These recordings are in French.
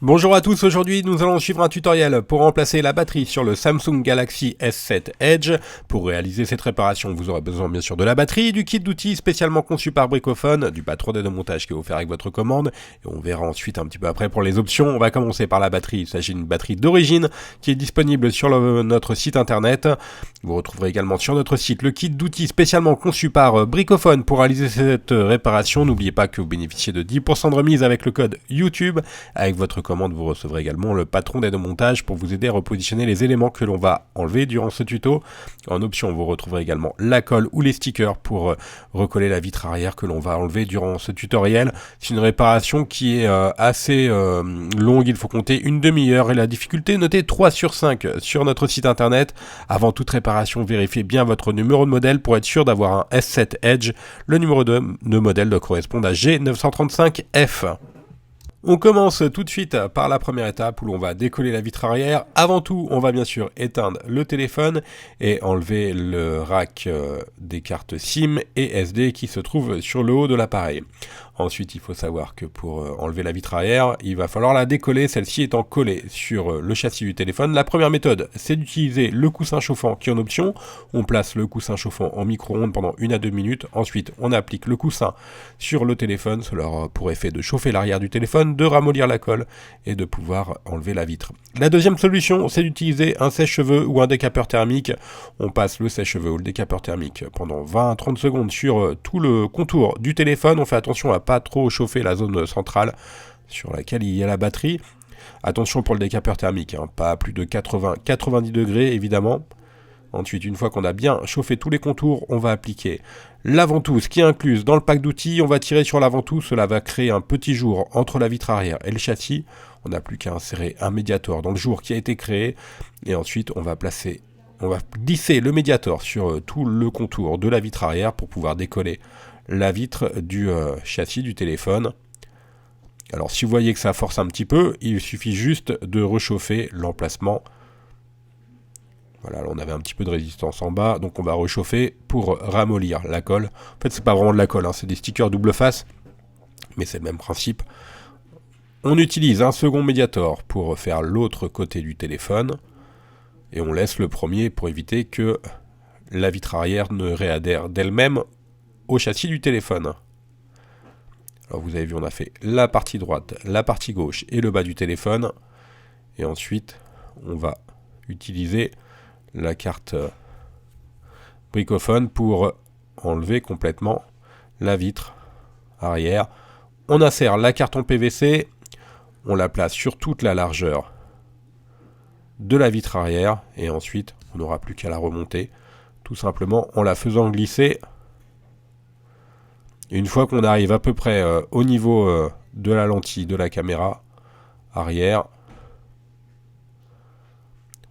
Bonjour à tous, aujourd'hui nous allons suivre un tutoriel pour remplacer la batterie sur le Samsung Galaxy S7 Edge. Pour réaliser cette réparation, vous aurez besoin bien sûr de la batterie, du kit d'outils spécialement conçu par Bricophone, du patron de montage qui est offert avec votre commande, et on verra ensuite un petit peu après pour les options. On va commencer par la batterie, il s'agit d'une batterie d'origine qui est disponible sur notre site internet. Vous retrouverez également sur notre site le kit d'outils spécialement conçu par Bricophone pour réaliser cette réparation. N'oubliez pas que vous bénéficiez de 10% de remise avec le code YouTube. Avec votre commande, vous recevrez également le patron d'aide au montage pour vous aider à repositionner les éléments que l'on va enlever durant ce tuto. En option, vous retrouverez également la colle ou les stickers pour recoller la vitre arrière que l'on va enlever durant ce tutoriel. C'est une réparation qui est assez longue, il faut compter une demi-heure et la difficulté notée 3 sur 5 sur notre site internet. Avant toute réparation, vérifiez bien votre numéro de modèle pour être sûr d'avoir un S7 Edge. Le numéro de modèle doit correspondre à G935F. On commence tout de suite par la première étape où l'on va décoller la vitre arrière. Avant tout, on va bien sûr éteindre le téléphone et enlever le rack des cartes SIM et SD qui se trouvent sur le haut de l'appareil. Ensuite, il faut savoir que pour enlever la vitre arrière, il va falloir la décoller, celle-ci étant collée sur le châssis du téléphone. La première méthode, c'est d'utiliser le coussin chauffant qui est en option. On place le coussin chauffant en micro-ondes pendant 1 à 2 minutes. Ensuite, on applique le coussin sur le téléphone. Cela aura pour effet de chauffer l'arrière du téléphone, de ramollir la colle et de pouvoir enlever la vitre. La deuxième solution, c'est d'utiliser un sèche-cheveux ou un décapeur thermique. On passe le sèche-cheveux ou le décapeur thermique pendant 20 à 30 secondes sur tout le contour du téléphone. On fait attention à pas trop chauffer la zone centrale sur laquelle il y a la batterie. Attention pour le décapeur thermique, pas à plus de 80-90 degrés évidemment. Ensuite, une fois qu'on a bien chauffé tous les contours, on va appliquer la ventouse qui est incluse dans le pack d'outils. On va tirer sur la ventouse, cela va créer un petit jour entre la vitre arrière et le châssis. On n'a plus qu'à insérer un médiator dans le jour qui a été créé. Et ensuite, on va glisser le médiator sur tout le contour de la vitre arrière pour pouvoir décoller la vitre du châssis du téléphone. Alors si vous voyez que ça force un petit peu, il suffit juste de réchauffer l'emplacement. Voilà, là on avait un petit peu de résistance en bas, donc on va réchauffer pour ramollir la colle. En fait, c'est pas vraiment de la colle, c'est des stickers double face, mais c'est le même principe. On utilise un second médiator pour faire l'autre côté du téléphone, et on laisse le premier pour éviter que la vitre arrière ne réadhère d'elle-même au châssis du téléphone. Alors vous avez vu, on a fait la partie droite, la partie gauche et le bas du téléphone. Et ensuite, on va utiliser la carte Bricophone pour enlever complètement la vitre arrière. On insère la carte en PVC, on la place sur toute la largeur de la vitre arrière et ensuite on n'aura plus qu'à la remonter tout simplement en la faisant glisser. Et une fois qu'on arrive à peu près au niveau de la lentille de la caméra arrière,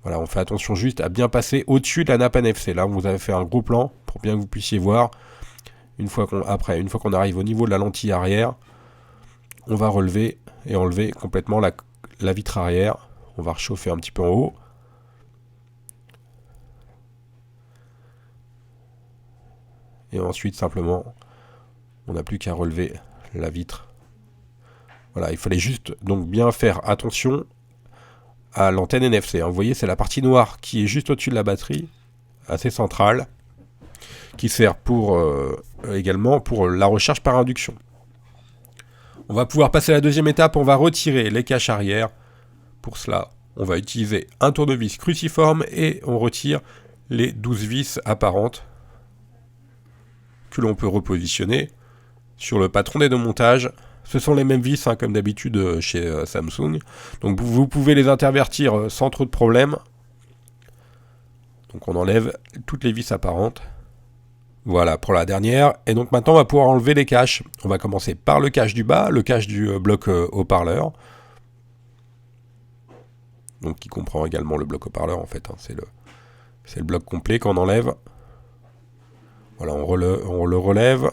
voilà, on fait attention juste à bien passer au-dessus de la nappe NFC. Là, on vous avait fait un gros plan pour bien que vous puissiez voir. Une fois qu'on arrive au niveau de la lentille arrière, on va relever et enlever complètement la vitre arrière. On va réchauffer un petit peu en haut. Et ensuite, simplement, on n'a plus qu'à relever la vitre. Voilà, il fallait juste donc bien faire attention à l'antenne NFC. Vous voyez, c'est la partie noire qui est juste au-dessus de la batterie, assez centrale, qui sert également pour la recharge par induction. On va pouvoir passer à la deuxième étape, on va retirer les caches arrière. Pour cela, on va utiliser un tournevis cruciforme et on retire les 12 vis apparentes que l'on peut repositionner sur le patron d'aide au montage. Ce sont les mêmes vis comme d'habitude chez Samsung. Donc vous pouvez les intervertir sans trop de problème. Donc on enlève toutes les vis apparentes. Voilà pour la dernière. Et donc maintenant on va pouvoir enlever les caches. On va commencer par le cache du bas, le cache du bloc haut-parleur. Donc qui comprend également le bloc haut-parleur en fait. C'est le bloc complet qu'on enlève. Voilà, on le relève.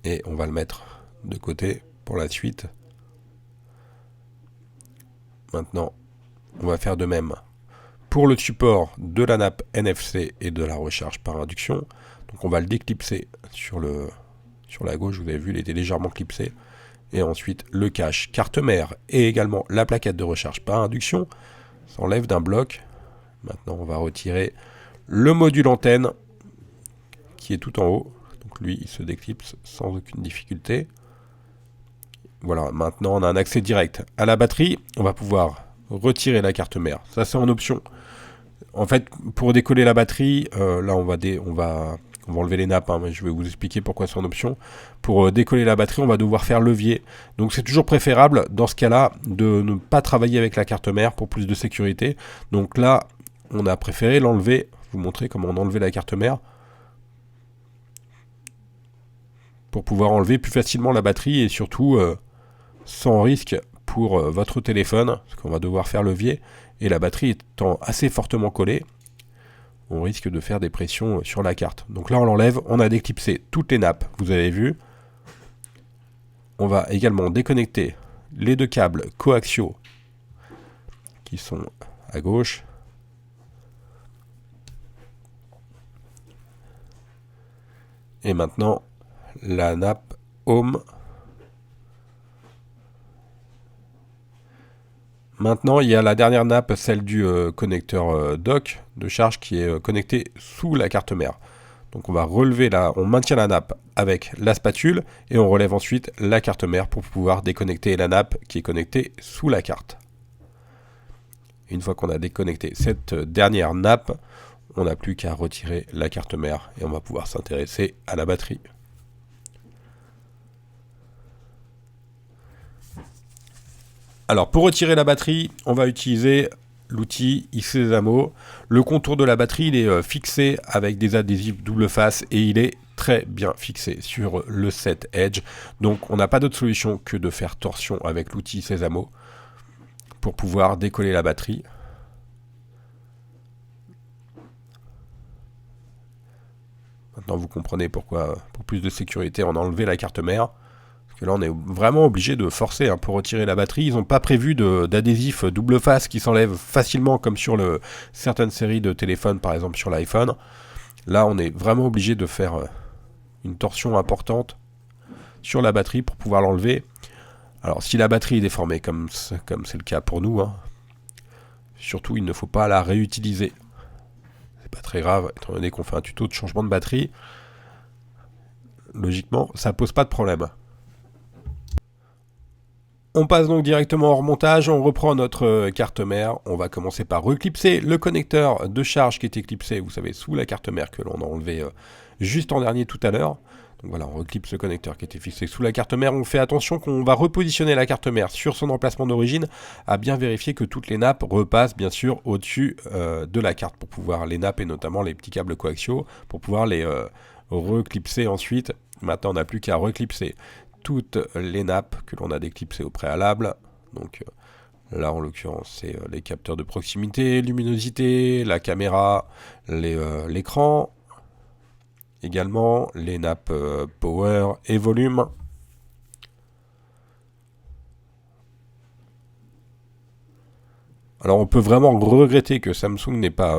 Et on va le mettre de côté pour la suite. Maintenant, on va faire de même pour le support de la nappe NFC et de la recharge par induction. Donc on va le déclipser sur la gauche, vous avez vu, il était légèrement clipsé. Et ensuite le cache carte mère et également la plaquette de recharge par induction s'enlève d'un bloc. Maintenant on va retirer le module antenne qui est tout en haut. Donc lui il se déclipse sans aucune difficulté. Voilà, maintenant on a un accès direct à la batterie. On va pouvoir retirer la carte mère. Ça c'est en option. En fait, pour décoller la batterie, là on va enlever les nappes, hein, mais je vais vous expliquer pourquoi c'est en option. Pour décoller la batterie, on va devoir faire levier. Donc c'est toujours préférable, dans ce cas-là, de ne pas travailler avec la carte mère pour plus de sécurité. Donc là, on a préféré l'enlever. Vous montrer comment on enlevait la carte mère. Pour pouvoir enlever plus facilement la batterie et surtout sans risque pour votre téléphone, parce qu'on va devoir faire levier. Et la batterie étant assez fortement collée, on risque de faire des pressions sur la carte. Donc là on l'enlève, on a déclipsé toutes les nappes, vous avez vu. On va également déconnecter les deux câbles coaxiaux qui sont à gauche. Et maintenant la nappe home. Maintenant, il y a la dernière nappe, celle du connecteur dock de charge qui est connectée sous la carte mère. Donc on va relever on maintient la nappe avec la spatule et on relève ensuite la carte mère pour pouvoir déconnecter la nappe qui est connectée sous la carte. Une fois qu'on a déconnecté cette dernière nappe, on n'a plus qu'à retirer la carte mère et on va pouvoir s'intéresser à la batterie. Alors pour retirer la batterie, on va utiliser l'outil iSesamo. Le contour de la batterie il est fixé avec des adhésifs double face et il est très bien fixé sur le set Edge. Donc on n'a pas d'autre solution que de faire torsion avec l'outil Sesamo pour pouvoir décoller la batterie. Maintenant vous comprenez pourquoi, pour plus de sécurité, on a enlevé la carte mère. Parce que là, on est vraiment obligé de forcer pour retirer la batterie. Ils n'ont pas prévu d'adhésif double face qui s'enlève facilement comme sur certaines séries de téléphones, par exemple sur l'iPhone. Là, on est vraiment obligé de faire une torsion importante sur la batterie pour pouvoir l'enlever. Alors, si la batterie est déformée, comme c'est le cas pour nous, surtout, il ne faut pas la réutiliser. C'est pas très grave, étant donné qu'on fait un tuto de changement de batterie. Logiquement, ça pose pas de problème. On passe donc directement au remontage, on reprend notre carte mère, on va commencer par reclipser le connecteur de charge qui était clipsé, vous savez, sous la carte mère que l'on a enlevé juste en dernier tout à l'heure. Donc voilà, on reclipse le connecteur qui était fixé sous la carte mère, on fait attention qu'on va repositionner la carte mère sur son emplacement d'origine, à bien vérifier que toutes les nappes repassent bien sûr au-dessus de la carte, pour pouvoir les nappes et notamment les petits câbles coaxiaux, pour pouvoir les reclipser ensuite. Maintenant on n'a plus qu'à reclipser toutes les nappes que l'on a déclipsées au préalable. Donc là en l'occurrence c'est les capteurs de proximité, luminosité, la caméra, l'écran, également les nappes power et volume. Alors on peut vraiment regretter que Samsung n'ait pas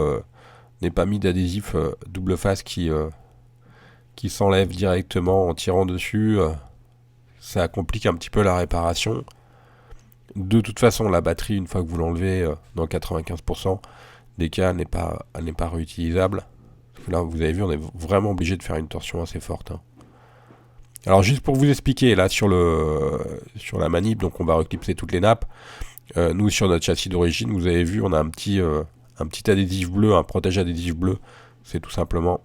mis d'adhésif double face qui s'enlève directement en tirant dessus. Ça complique un petit peu la réparation. De toute façon, la batterie, une fois que vous l'enlevez, dans 95% des cas, elle n'est pas réutilisable. Parce que là, vous avez vu, on est vraiment obligé de faire une torsion assez forte. Alors, juste pour vous expliquer, là, sur la manip, donc on va reclipser toutes les nappes. Nous, sur notre châssis d'origine, vous avez vu, on a un petit adhésif bleu, un protège adhésif bleu. C'est tout simplement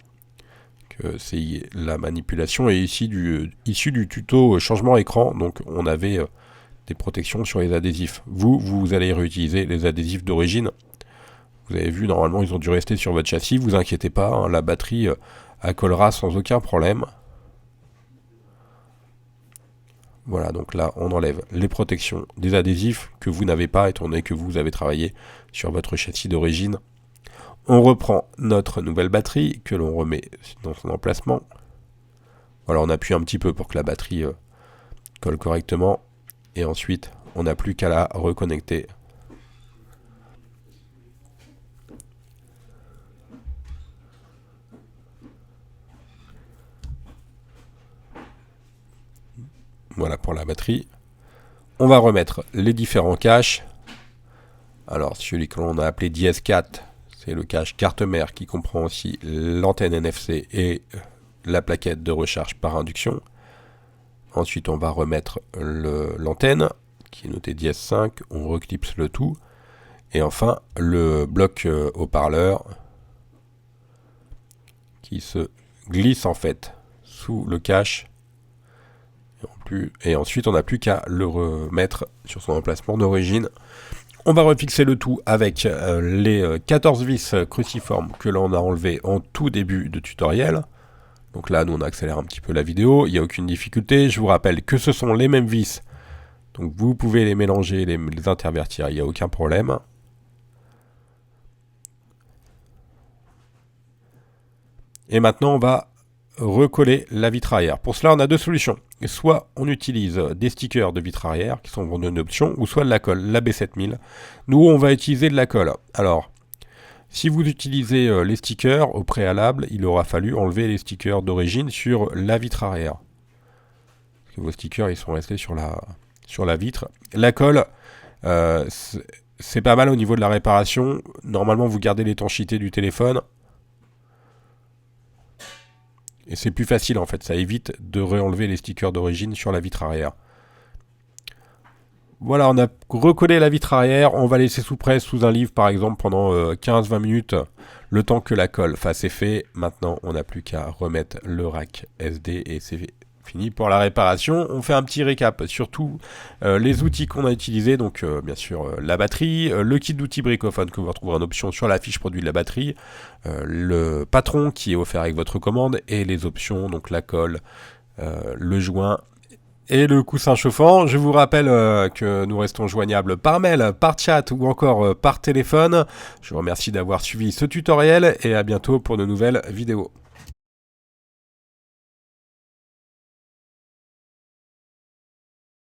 que c'est la manipulation est issu du tuto changement écran. Donc, on avait des protections sur les adhésifs. Vous allez réutiliser les adhésifs d'origine. Vous avez vu, normalement, ils ont dû rester sur votre châssis. Vous inquiétez pas, la batterie accolera sans aucun problème. Voilà, donc là, on enlève les protections des adhésifs que vous n'avez pas, étant donné que vous avez travaillé sur votre châssis d'origine. On reprend notre nouvelle batterie, que l'on remet dans son emplacement. Voilà, on appuie un petit peu pour que la batterie colle correctement. Et ensuite, on n'a plus qu'à la reconnecter. Voilà pour la batterie. On va remettre les différents caches. Alors celui que l'on a appelé DS4, c'est le cache carte mère qui comprend aussi l'antenne NFC et la plaquette de recharge par induction. Ensuite on va remettre l'antenne qui est notée DS5, on reclipse le tout. Et enfin le bloc haut-parleur qui se glisse en fait sous le cache. Et ensuite on n'a plus qu'à le remettre sur son emplacement d'origine. On va refixer le tout avec les 14 vis cruciformes que l'on a enlevés en tout début de tutoriel. Donc là, nous on accélère un petit peu la vidéo, il n'y a aucune difficulté. Je vous rappelle que ce sont les mêmes vis, donc vous pouvez les mélanger, les intervertir, il n'y a aucun problème. Et maintenant, on va recoller la vitre arrière. Pour cela, on a deux solutions. Soit on utilise des stickers de vitre arrière qui sont vendus en option, ou soit de la colle, la B7000. Nous, on va utiliser de la colle. Alors, si vous utilisez les stickers, au préalable, il aura fallu enlever les stickers d'origine sur la vitre arrière. Parce que vos stickers, ils sont restés sur la vitre. La colle, c'est pas mal au niveau de la réparation. Normalement, vous gardez l'étanchéité du téléphone. Et c'est plus facile en fait, ça évite de réenlever les stickers d'origine sur la vitre arrière. Voilà, on a recollé la vitre arrière, on va laisser sous presse sous un livre par exemple pendant 15-20 minutes, le temps que la colle fasse effet. Maintenant, on n'a plus qu'à remettre le rack SD et c'est fini pour la réparation. On fait un petit récap sur tous les outils qu'on a utilisés, donc bien sûr la batterie, le kit d'outils Bricophone que vous retrouverez en option sur la fiche produit de la batterie, le patron qui est offert avec votre commande et les options, donc la colle, le joint et le coussin chauffant. Je vous rappelle que nous restons joignables par mail, par chat ou encore par téléphone. Je vous remercie d'avoir suivi ce tutoriel et à bientôt pour de nouvelles vidéos.